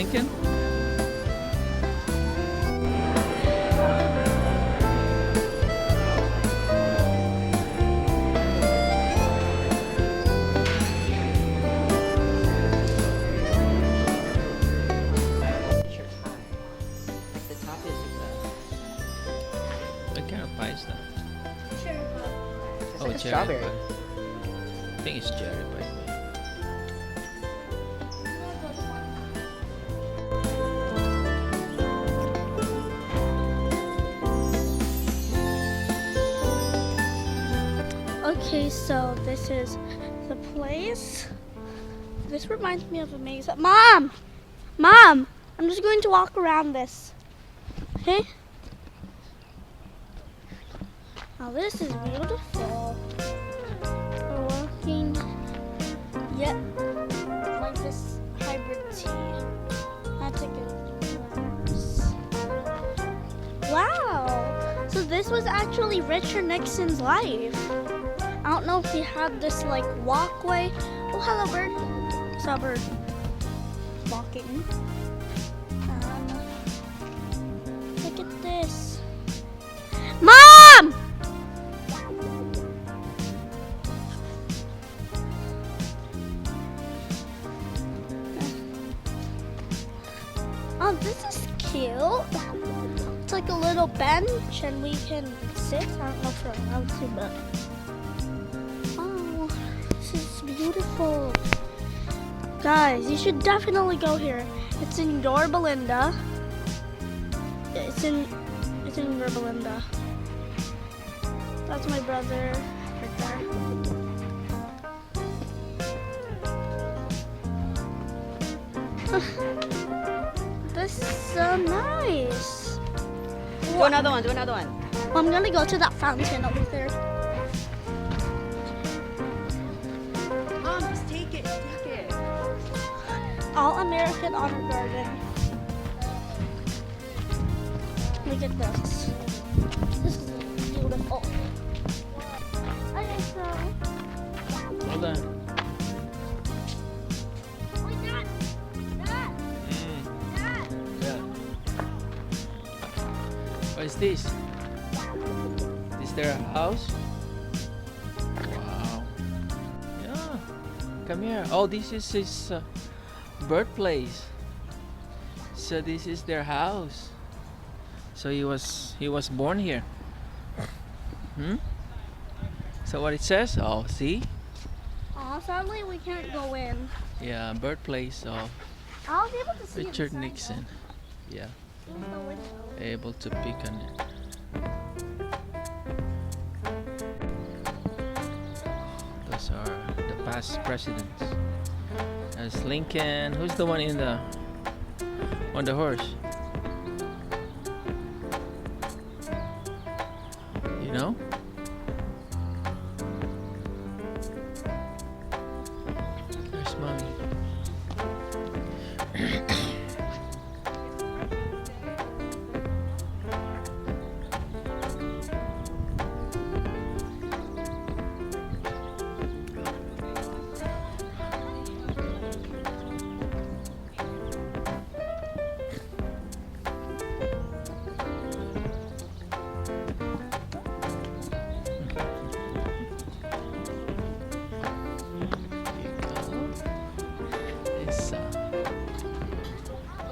Lincoln? The top is What kind of pie is that? it's like a strawberry. pie. I think it's cherry pie. Okay, so this is the place. This reminds me of a maze. Mom! Mom! I'm just going to walk around this. Okay? Now this is beautiful. We're walking yet like this hybrid tea. That's a good glass. Wow! So this was actually Richard Nixon's life. I don't know if he had this like walkway. Oh, hello bird. Saw a bird walking. Look at this. Mom! Oh, this is cute. It's like a little bench and we can sit. I don't know if we're allowed to, but oh, this is beautiful. Guys, you should definitely go here. It's in Yorba. It's in Yorba. That's my brother right there. This is so nice. Do another one, do another one. Well, I'm gonna go to that fountain over there. Mom, just take it, take it. All American Honor Garden. Look at this. This is beautiful. Okay, so. Hold on. Oh, Dad! Dad! Dad! Yeah. What is this? Is there a house? Wow. Yeah. Come here. Oh, this is his birthplace. So this is their house. So he was born here. So what it says? Oh, see? Aw, sadly we can't go in. Yeah, birthplace of I was able to see Richard inside, Nixon. Yeah, though. Through the window. able to pick on it. Those are the past presidents. There's Lincoln. Who's the one on the horse? You know? There's mommy.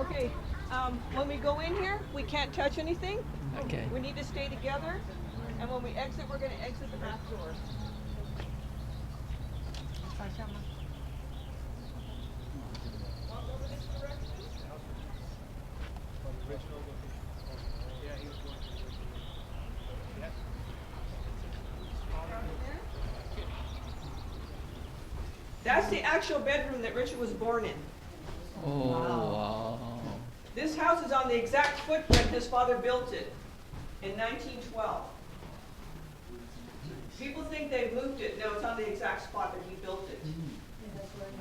Okay, when we go in here, we can't touch anything. Okay. We need to stay together. And when we exit, we're going to exit the back door. That's the actual bedroom that Richard was born in. Oh, wow. This house is on the exact footprint his father built it in 1912. People think they moved it. No, it's on the exact spot that he built it.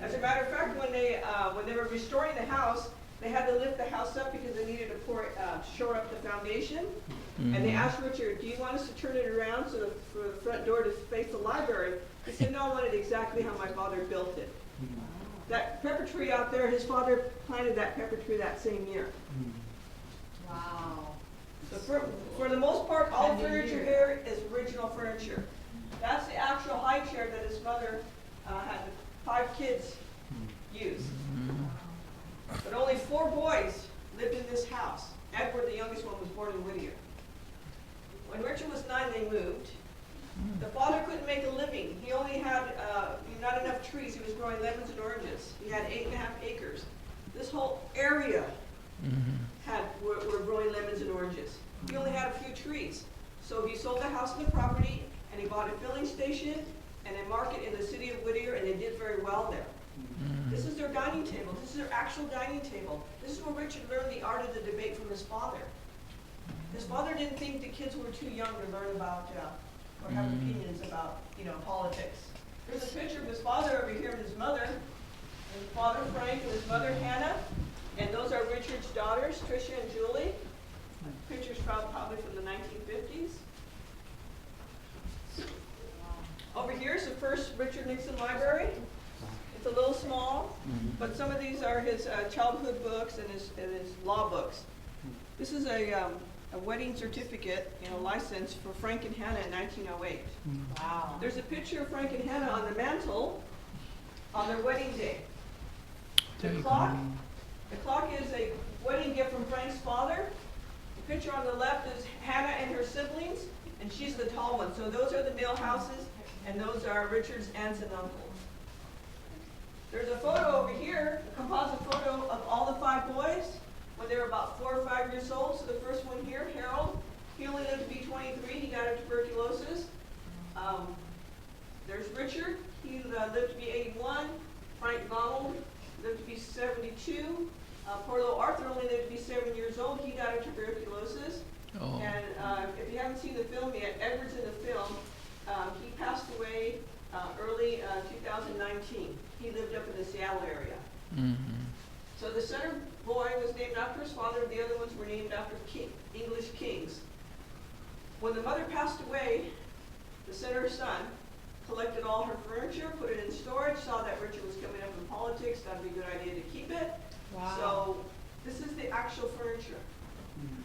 As a matter of fact, when they were restoring the house, they had to lift the house up because they needed to shore up the foundation. And they asked Richard, "Do you want us to turn it around for the front door to face the library?" He said, "No, I want it exactly how my father built it." That pepper tree out there, his father planted that pepper tree that same year. Wow. So for the most part, all the furniture here is original furniture. That's the actual high chair that his mother had 5 kids use. But only 4 boys lived in this house. Edward, the youngest one, was born in Whittier. When Richard was 9, they moved. The father couldn't make a living. He only had not enough trees. He was growing lemons and oranges. He had 8.5 acres. This whole area were growing lemons and oranges. He only had a few trees. So he sold the house and the property, and he bought a filling station and a market in the city of Whittier, and they did very well there. This is their dining table. This is their actual dining table. This is where Richard learned the art of the debate from his father. His father didn't think the kids were too young to learn about or have opinions about, politics. There's a picture of his father over here and his mother, and his father Frank and his mother Hannah, and those are Richard's daughters, Tricia and Julie. Pictures probably from the 1950s. Over here is the first Richard Nixon library. It's a little small, but some of these are his childhood books and his law books. This is a wedding certificate, license for Frank and Hannah in 1908. Wow. There's a picture of Frank and Hannah on the mantle on their wedding day. The clock is a wedding gift from Frank's father. The picture on the left is Hannah and her siblings, and she's the tall one. So those are the Millhouses, and those are Richard's aunts and uncles. There's a photo over here, a composite photo of all the 5 boys when they were about 4 or 5 years old. So the first one here, Harold, he only lived to be 23. He died of tuberculosis. There's Richard. He lived to be 81. Frank Donald lived to be 72. Poor little Arthur only lived to be 7 years old. He died of tuberculosis. Oh. And if you haven't seen the film yet, Edward's in the film. He passed away early 2019. He lived up in the Seattle area. So the center boy was named after his father. The other ones were named after English kings. When the mother passed away, the center son collected all her furniture, put it in storage, saw that Richard was coming up in politics. That'd be a good idea to keep it. Wow. So this is the actual furniture.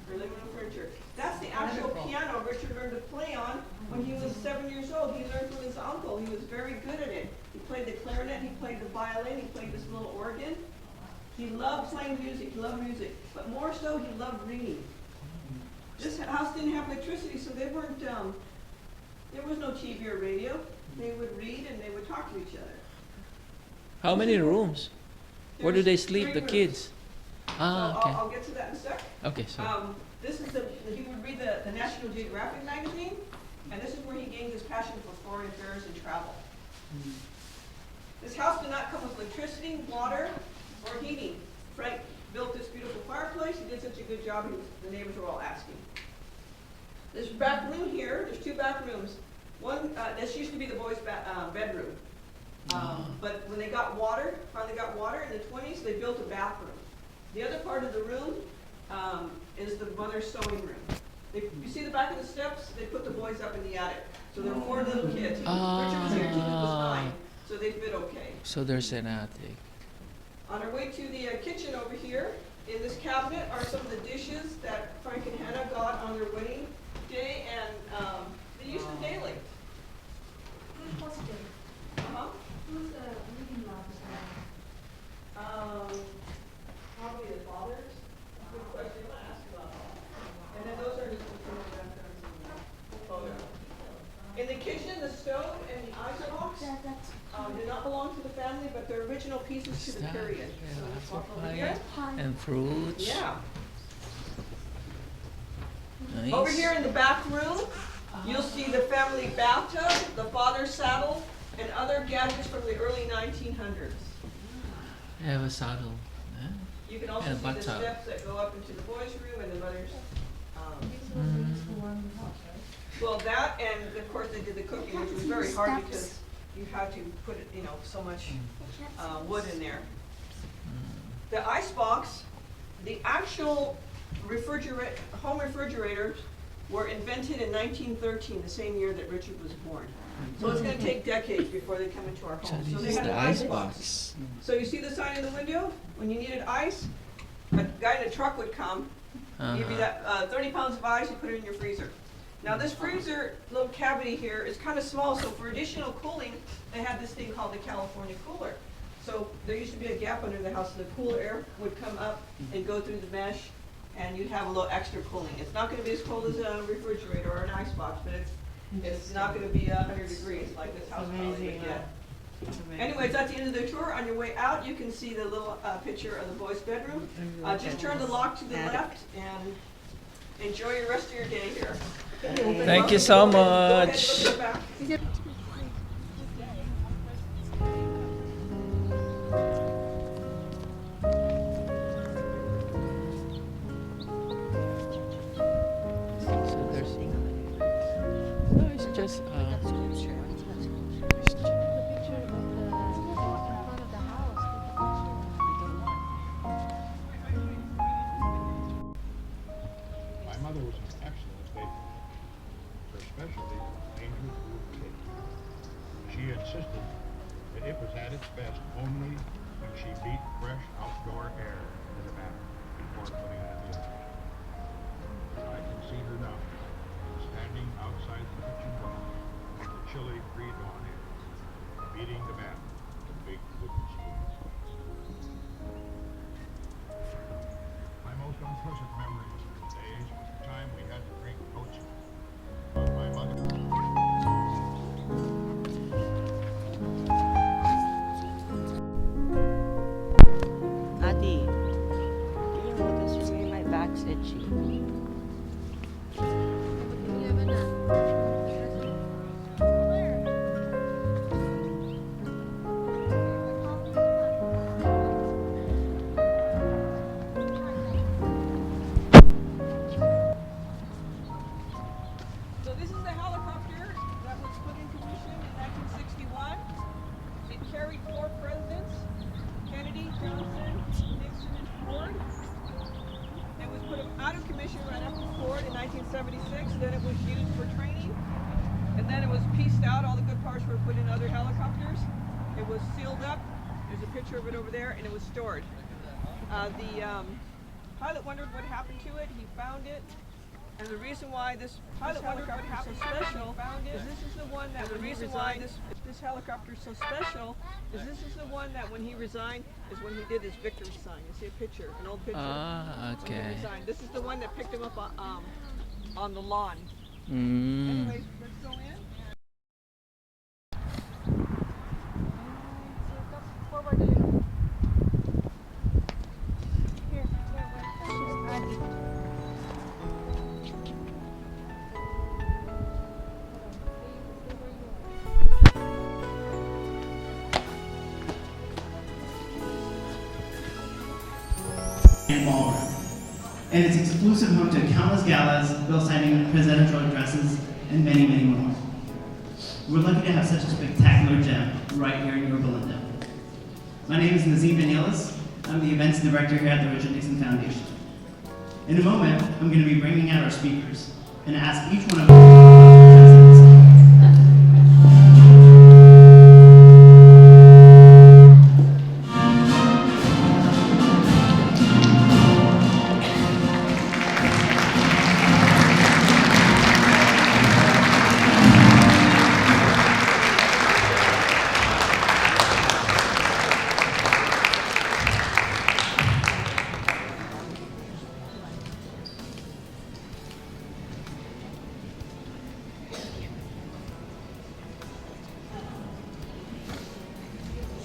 Their living room furniture. That's the actual Wonderful. piano Richard learned to play on when he was 7 years old. He learned from his uncle. He was very good at it. He played the clarinet, he played the violin, he played this little organ. He loved playing music, he loved music. But more so, he loved reading. This house didn't have electricity, so they weren't, there was no TV or radio. They would read and they would talk to each other. How many rooms? Where do There's they sleep, 3 the rooms. kids? So Ah, okay. I'll get to that in a sec. Okay, so. This is he would read the National Geographic magazine, and this is where he gained his passion for foreign affairs and travel. This house did not come with electricity, water, or heating. Frank built this beautiful fireplace. He did such a good job, the neighbors were all asking. This back room here, there's 2 back rooms. One, this used to be the boys' bedroom. But when they finally got water in the 20s, they built a bathroom. The other part of the room is the mother's sewing room. You see the back of the steps? They put the boys up in the attic. So there were 4 little kids. Richard was here, Judith was 9. So they fit okay. So there's an attic. On our way to the kitchen over here, in this cabinet are some of the dishes that Frank and Hannah got on their wedding day, and they used them daily. Uh-huh. Who's reading lab is Probably the fathers. Good question. I'll ask about that. And then those are just the photo. In the kitchen, the stove and the icebox did not belong to the family, but they're original pieces to the period. So let's walk over here. And fruits. Yeah. Nice. Over here in the back room, you'll see the family bathtub, the father's saddle, and other gadgets from the early 1900s. I have a saddle. Huh? You can also And see the bathtub. steps that go up into the boys' room and the mother's. Well, that, and of course they did the cooking, which was very hard because you had to put it, so much wood in there. The icebox, the actual home refrigerator were invented in 1913, the same year that Richard was born. So it's going to take decades before they come into our So home. So this they is had the an ice box. So you see the sign in the window? When you needed ice, a guy in a truck would come, give you that 30 pounds of ice, you put it in your freezer. Now this freezer little cavity here is kind of small, so for additional cooling, they had this thing called the California cooler. So there used to be a gap under the house, so the cool air would come up and go through the mesh, and you'd have a little extra cooling. It's not going to be as cold as a refrigerator or an ice box, but it's not going to be 100 degrees like this house probably would get. Anyways, that's the end of the tour. On your way out, you can see the little picture of the boys' bedroom. Just turn the lock to the left and enjoy the rest of your day here. Thank you so Go ahead, much. look at the back. So there's no, it's just My mother was an excellent baker. Her specialty was angel food cake. She insisted that it was at its best only when she beat fresh outdoor air into the batter before putting it in the oven. I can see her now, standing outside the kitchen door with the chilly pre-dawn air, beating the batter with a big wooden spoon. My most unpleasant memory of those days was the time we had to drink goat's milk. My mother. Adi, can you hold this for me? My back's itchy. So this is the helicopter that was put into mission in 1961. It carried 4 presidents, Kennedy, Johnson, Nixon, and Ford. It was put out of commission right after Ford in 1976. Then it was used for training. And then it was pieced out. All the good parts were put in other helicopters. It was sealed up. There's a picture of it over there, and it was stored. The pilot wondered what happened to it. He found it. And the reason why this helicopter is so special is this is the one that when he resigned, this helicopter is so special is this is the one that when he resigned is when he did his victory sign. You see a picture, an old picture. ah, When he okay. resigned. This is the one that picked him up on the lawn. Mm. Anyways, let's go in. And ballroom. And it's exclusive home to countless galas, bill signing, presidential addresses, and many, many more. We're lucky to have such a spectacular gem right here in Yorba. My name is Nazim Vanillas. I'm the events director here at the Richard Nixon Foundation. In a moment, I'm going to be bringing out our speakers and ask each one of them.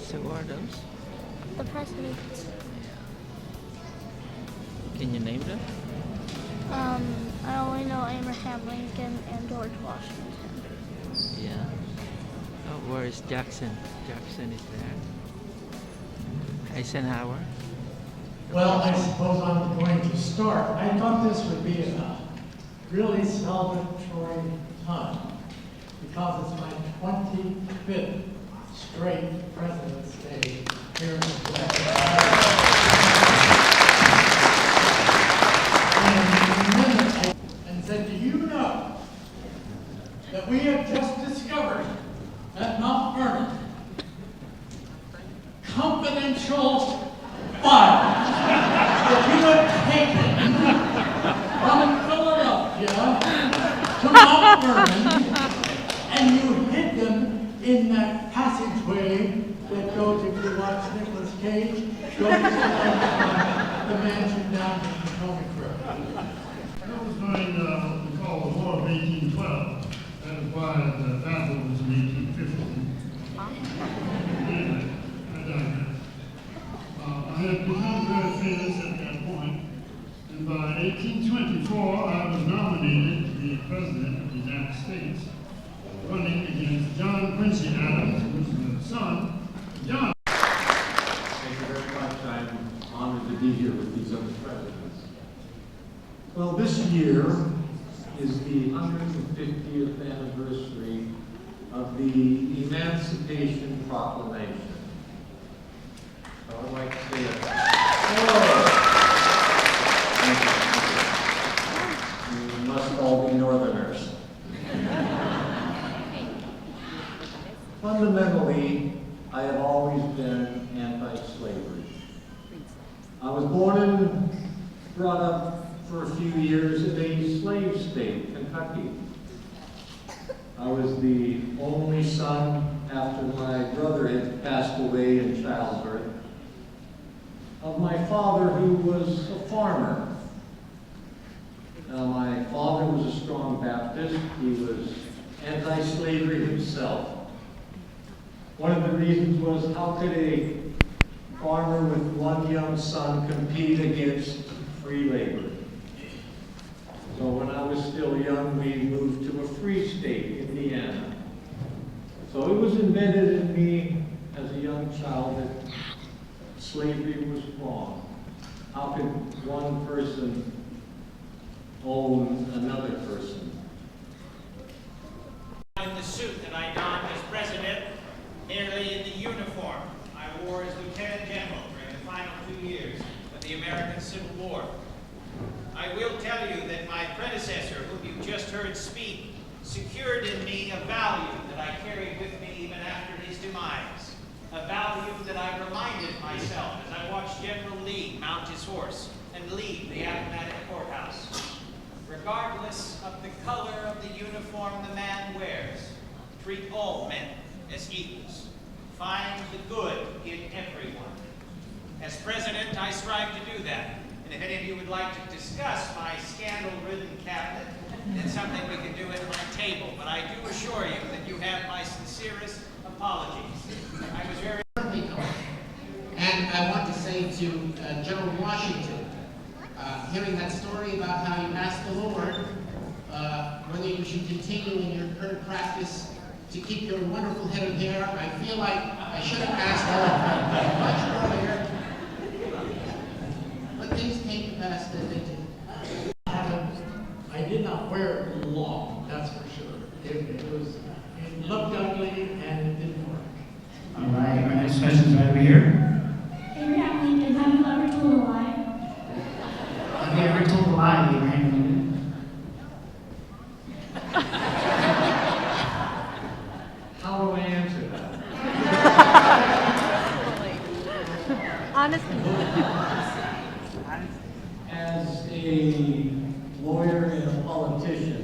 So who are those? The presidents. Can you name them? I only know Abraham Lincoln and George Washington. Yeah. Oh, where is Jackson? Jackson is there. Eisenhower. Well, I suppose I'm going to start. I thought this would be a really celebratory time because it's my 25th straight President's Day here in the and said, do you know that we have just discovered at Mount Vernon confidential files that you have taken from Philadelphia to Mount Vernon, and you hid them in that passageway that goes, if you watch Nicolas Cage, goes to the mansion down in Potomac River. That was during what we call the War of 1812. That is why the battle was in 1850. Anyway, I digress. I had become very famous at that point, and by 1824 I was nominated to be President of the United States, running against John Quincy Adams, who was the son of John. Thank you very much. I'm honored to be here with these other presidents. Well, this year is the 150th anniversary of the Emancipation Proclamation. So I'd like to say you must all be Northerners. Fundamentally, I have always been anti-slavery. I was born and brought up for a few years in a slave state, Kentucky. I was the only son, after my brother had passed away in childbirth, of my father, who was a farmer. Now, my father was a strong Baptist. He was anti-slavery himself. One of the reasons was, how could a farmer with one young son compete against free labor? So when I was still young, we moved to a free state, Indiana. So it was embedded in me as a young child that slavery was wrong. How could one person own another person? In the suit that I donned as president, merely in the uniform I wore as lieutenant general during the final 2 years of the American Civil War. I will tell you that my predecessor, whom you just heard speak, secured in me a value that I carried with me even after his demise, a value that I reminded myself as I watched General Lee mount his horse and leave the Appomattox Courthouse. Regardless of the color of the uniform the man wears, treat all men as equals. Find the good in everyone. As president, I strive to do that. And if any of you would like to discuss my scandal-ridden cabinet, it's something we can do at my table. But I do assure you that you have my sincerest apologies. I was very... And I want to say to General Washington, hearing that story about how you asked the Lord whether you should continue in your current practice to keep your wonderful head of hair, I feel like I should have asked much earlier. But things came to pass that they did. I did not wear it long, that's for sure. It looked ugly and it didn't work. All right, our next question is right over here. Abraham Lincoln, have you ever told a lie? Have you ever told a lie, Abraham Lincoln? How do I answer that? Honestly. As a lawyer and a politician,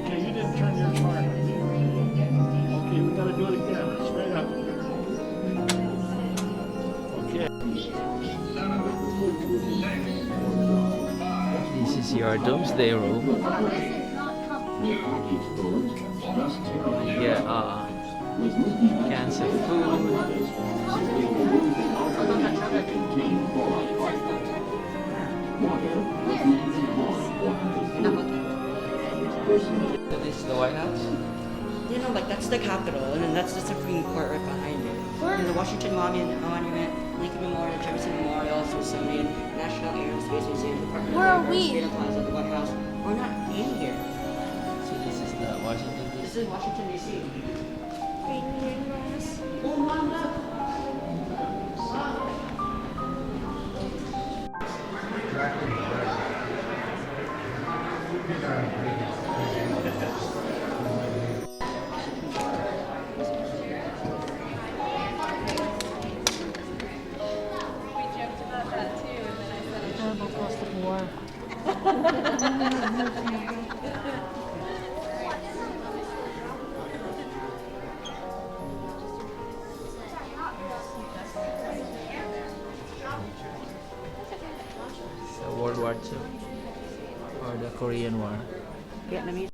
Okay, you didn't turn your car. Okay, we gotta do it again. Straight up. Okay. This is your doomsday room. Yeah, cans of food. So this is the White House? You know, like that's the Capitol, and then that's the Supreme Court right behind it. And the Washington Monument, Lincoln Memorial, Jefferson Memorial, Smithsonian, National Air and Space Museum, Department Where of are Labor, we? Freedom Plaza, the White House. We're not in here. So this is the Washington This DC. is Washington D.C. Green. Oh, Mom, look. So World War II or the Korean War. Vietnamese.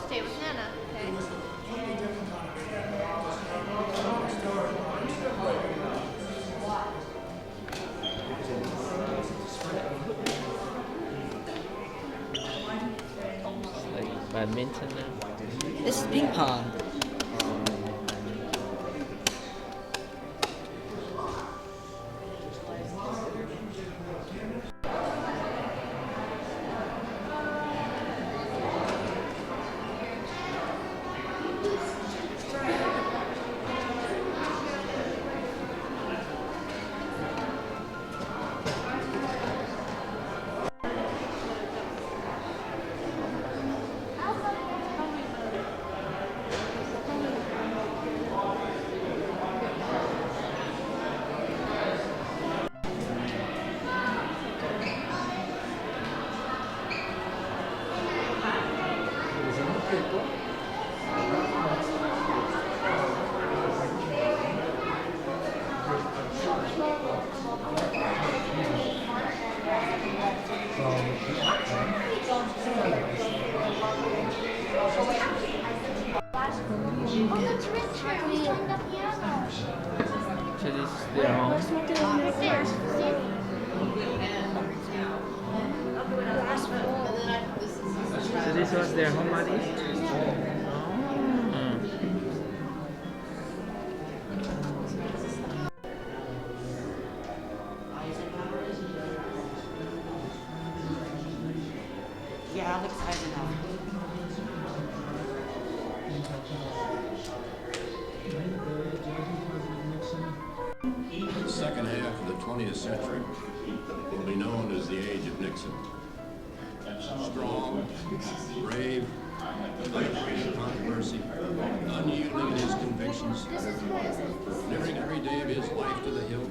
Stay with Nana. It's like badminton now. This is ping pong. Oh, that's Richard. He's playing the piano. So this is their home. Right there. See? Last wall. So this was their home, Adi? Yeah, Alex Eisenhower. The second half of the 20th century will be known as the age of Nixon. Strong, brave, unafraid of controversy, unyielding in his convictions, living every day of his life to the hilt,